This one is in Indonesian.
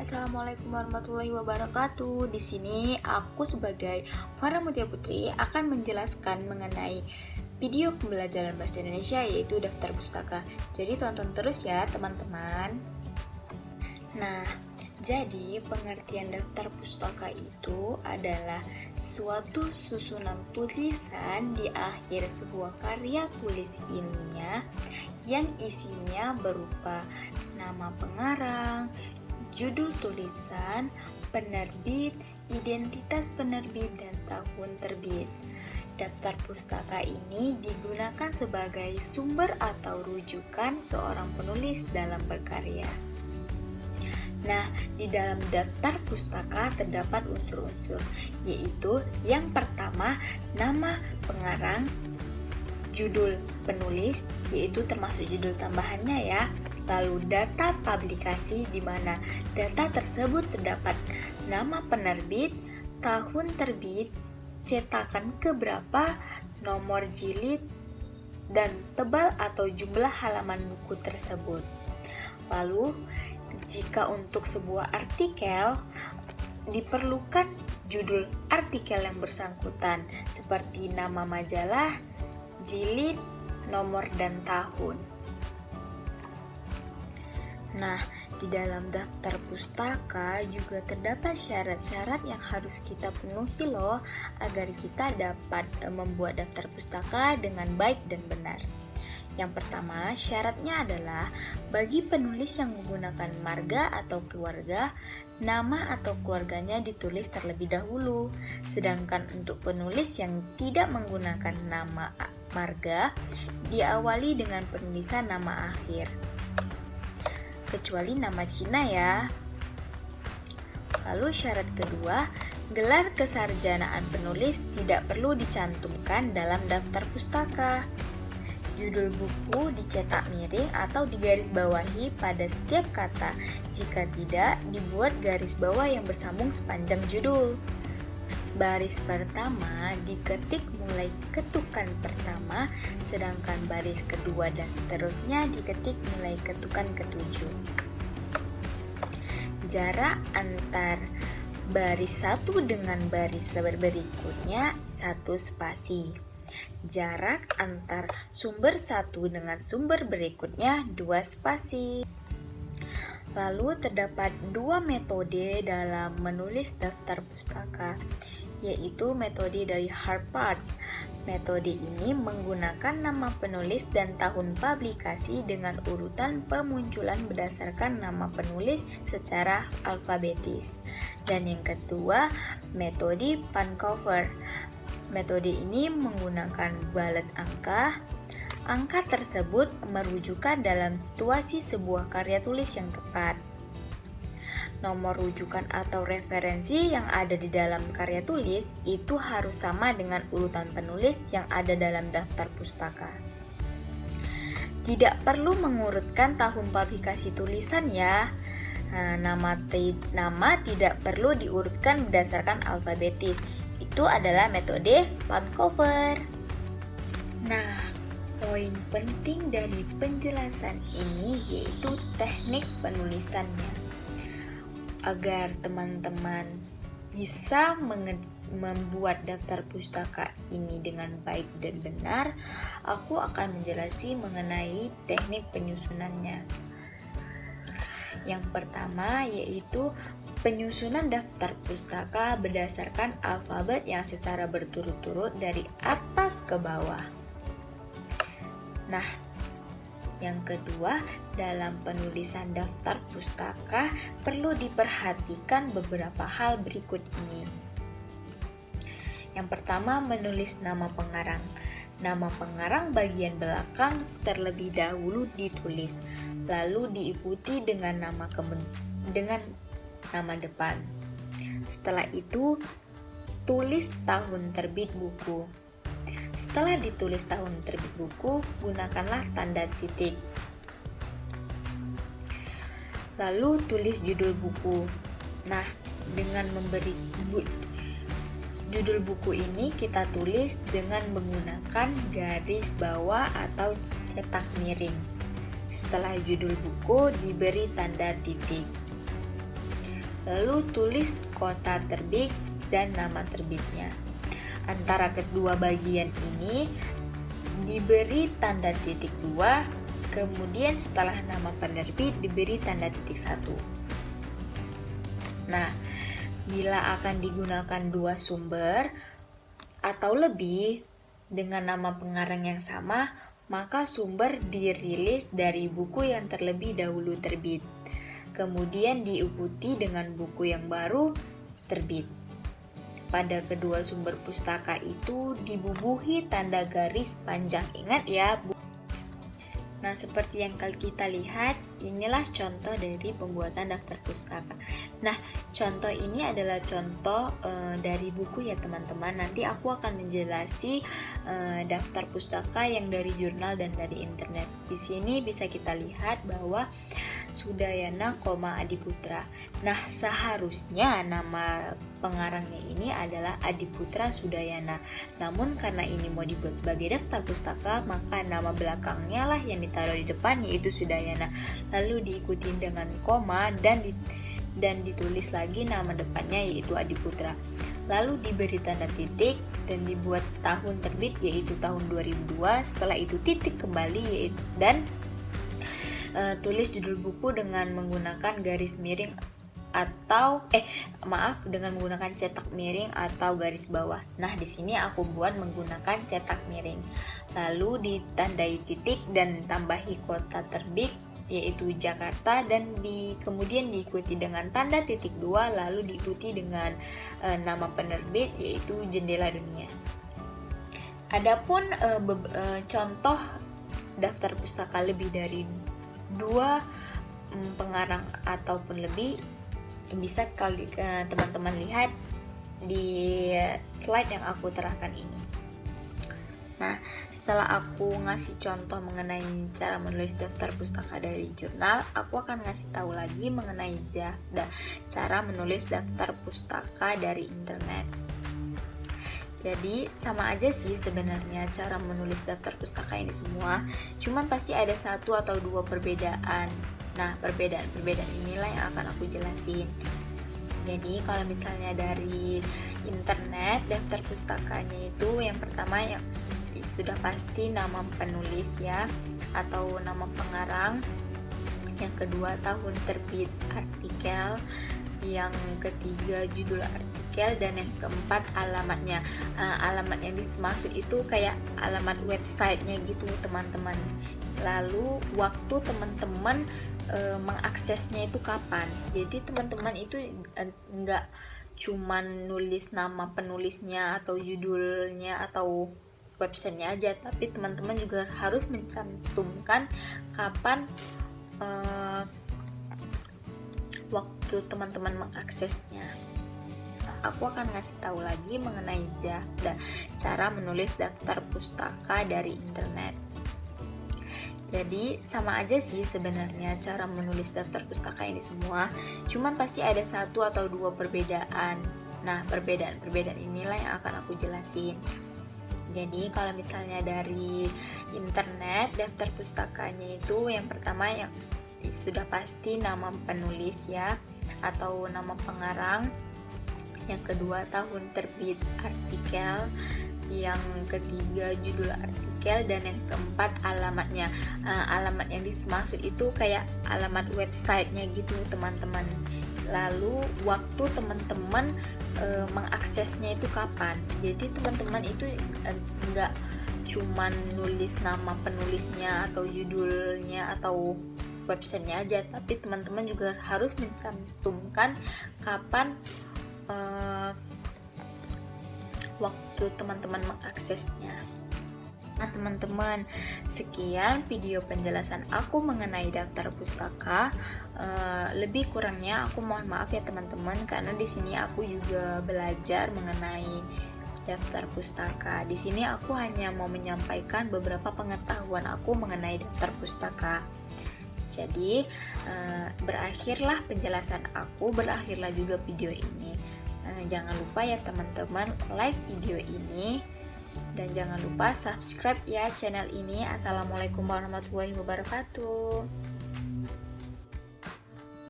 Assalamualaikum warahmatullahi wabarakatuh. Di sini aku sebagai Farah Mutia Putri akan menjelaskan mengenai video pembelajaran bahasa Indonesia yaitu daftar pustaka. Jadi tonton terus ya teman-teman. Nah, jadi pengertian daftar pustaka itu adalah suatu susunan tulisan di akhir sebuah karya tulis ilmiah yang isinya berupa nama pengarang, judul tulisan, penerbit, identitas penerbit, dan tahun terbit. Daftar pustaka ini digunakan sebagai sumber atau rujukan seorang penulis dalam berkarya. Nah, di dalam daftar pustaka terdapat unsur-unsur, yaitu yang pertama nama pengarang, judul penulis, yaitu termasuk judul tambahannya ya. Lalu data publikasi di mana data tersebut terdapat nama penerbit, tahun terbit, cetakan keberapa, nomor jilid, dan tebal atau jumlah halaman buku tersebut. Lalu jika untuk sebuah artikel diperlukan judul artikel yang bersangkutan seperti nama majalah, jilid, nomor, dan tahun. Nah, di dalam daftar pustaka juga terdapat syarat-syarat yang harus kita penuhi loh agar kita dapat membuat daftar pustaka dengan baik dan benar. Yang pertama, syaratnya adalah bagi penulis yang menggunakan marga atau keluarga, nama atau keluarganya ditulis terlebih dahulu. Sedangkan untuk penulis yang tidak menggunakan nama marga, diawali dengan penulisan nama akhir. Kecuali nama Cina ya. Lalu syarat kedua, gelar kesarjanaan penulis tidak perlu dicantumkan dalam daftar pustaka. Judul buku dicetak miring atau digarisbawahi pada setiap kata. Jika tidak, dibuat garis bawah yang bersambung sepanjang judul. Baris pertama diketik mulai ketukan pertama, sedangkan baris kedua dan seterusnya diketik mulai ketukan ketujuh. Jarak antar baris satu dengan baris berikutnya 1 spasi. Jarak antar sumber satu dengan sumber berikutnya 2 spasi. Lalu terdapat 2 metode dalam menulis daftar pustaka, yaitu metode dari Harvard. Metode ini menggunakan nama penulis dan tahun publikasi dengan urutan pemunculan berdasarkan nama penulis secara alfabetis. Dan yang kedua, metode Vancouver. Metode ini menggunakan balet angka. Angka tersebut merujukan dalam situasi sebuah karya tulis yang tepat. Nomor rujukan atau referensi yang ada di dalam karya tulis itu harus sama dengan urutan penulis yang ada dalam daftar pustaka. Tidak perlu mengurutkan tahun publikasi tulisan ya. Nama tidak perlu diurutkan berdasarkan alfabetis. Itu adalah metode Vancouver. Nah, poin penting dari penjelasan ini yaitu teknik penulisannya. Agar teman-teman bisa membuat daftar pustaka ini dengan baik dan benar, aku akan menjelaskan mengenai teknik penyusunannya. Yang pertama yaitu penyusunan daftar pustaka berdasarkan alfabet yang secara berturut-turut dari atas ke bawah. Nah, yang kedua, dalam penulisan daftar pustaka perlu diperhatikan beberapa hal berikut ini. Yang pertama, menulis nama pengarang. Nama pengarang bagian belakang terlebih dahulu ditulis, lalu diikuti dengan nama depan. Setelah itu, tulis tahun terbit buku. Setelah ditulis tahun terbit buku, gunakanlah tanda titik. Lalu tulis judul buku. Nah, dengan memberi judul buku ini kita tulis dengan menggunakan garis bawah atau cetak miring. Setelah judul buku diberi tanda titik. lalu tulis kota terbit dan nama terbitnya. Antara kedua bagian ini diberi tanda titik 2, kemudian setelah nama penerbit diberi tanda titik 1. Nah, bila akan digunakan 2 sumber atau lebih dengan nama pengarang yang sama, maka sumber dirilis dari buku yang terlebih dahulu terbit, kemudian diikuti dengan buku yang baru terbit. Pada kedua sumber pustaka itu dibubuhi tanda garis panjang. Ingat ya. Nah, seperti yang kita lihat, inilah contoh dari pembuatan daftar pustaka. Nah, contoh ini adalah contoh dari buku ya teman-teman. Nanti aku akan menjelasi daftar pustaka yang dari jurnal dan dari internet. Di sini bisa kita lihat bahwa Sudayana, Adiputra. Nah, seharusnya nama pengarangnya ini adalah Adiputra Sudayana. Namun karena ini mau dibuat sebagai daftar pustaka, maka nama belakangnya lah yang ditaruh di depan, yaitu Sudayana. Lalu diikuti dengan koma dan ditulis lagi nama depannya, yaitu Adiputra. Lalu diberi tanda titik dan dibuat tahun terbit, yaitu tahun 2002. Setelah itu titik kembali dan tulis judul buku dengan menggunakan garis miring atau dengan menggunakan cetak miring atau garis bawah. Nah, di sini aku buat menggunakan cetak miring. Lalu ditandai titik dan tambahi kota terbit, yaitu Jakarta, dan kemudian diikuti dengan tanda titik 2, lalu diikuti dengan nama penerbit, yaitu Jendela Dunia. Adapun contoh daftar pustaka lebih dari 2 pengarang ataupun lebih, bisa teman-teman lihat di slide yang aku terangkan ini. Nah, setelah aku ngasih contoh mengenai cara menulis daftar pustaka dari jurnal, aku akan ngasih tahu lagi mengenai cara menulis daftar pustaka dari internet. Jadi sama aja sih sebenarnya cara menulis daftar pustaka ini semua, cuman pasti ada 1 atau 2 perbedaan. Nah, perbedaan inilah yang akan aku jelasin. Jadi kalau misalnya dari internet, daftar pustakanya itu yang pertama yang sudah pasti nama penulis ya, atau nama pengarang. Yang kedua tahun terbit artikel. Yang ketiga judul artikel, dan yang keempat alamatnya. Alamat yang dimaksud itu kayak alamat websitenya gitu teman-teman. Lalu waktu teman-teman mengaksesnya itu kapan. Jadi teman-teman itu nggak cuman nulis nama penulisnya atau judulnya atau websitenya aja, tapi teman-teman juga harus mencantumkan kapan waktu teman-teman mengaksesnya. Aku akan ngasih tahu lagi mengenai cara menulis daftar pustaka dari internet. Jadi sama aja sih sebenarnya cara menulis daftar pustaka ini semua, cuman pasti ada 1 atau 2 perbedaan. Nah, perbedaan inilah yang akan aku jelasin. Jadi kalau misalnya dari internet, daftar pustakanya itu yang pertama yang sudah pasti nama penulis ya, atau nama pengarang. Yang kedua tahun terbit artikel. Yang ketiga judul artikel, dan yang keempat alamatnya. Alamat yang dimaksud itu kayak alamat websitenya gitu teman-teman. Lalu waktu teman-teman mengaksesnya itu kapan. Jadi teman-teman itu nggak cuman nulis nama penulisnya atau judulnya atau websitenya aja, tapi teman-teman juga harus mencantumkan kapan waktu teman-teman mengaksesnya. Nah teman-teman, sekian video penjelasan aku mengenai daftar pustaka. Lebih kurangnya aku mohon maaf ya teman-teman, karena di sini aku juga belajar mengenai daftar pustaka. Di sini aku hanya mau menyampaikan beberapa pengetahuan aku mengenai daftar pustaka. Jadi berakhirlah penjelasan aku, berakhirlah juga video ini. Jangan lupa ya teman-teman like video ini, dan jangan lupa subscribe ya channel ini. Assalamualaikum warahmatullahi wabarakatuh.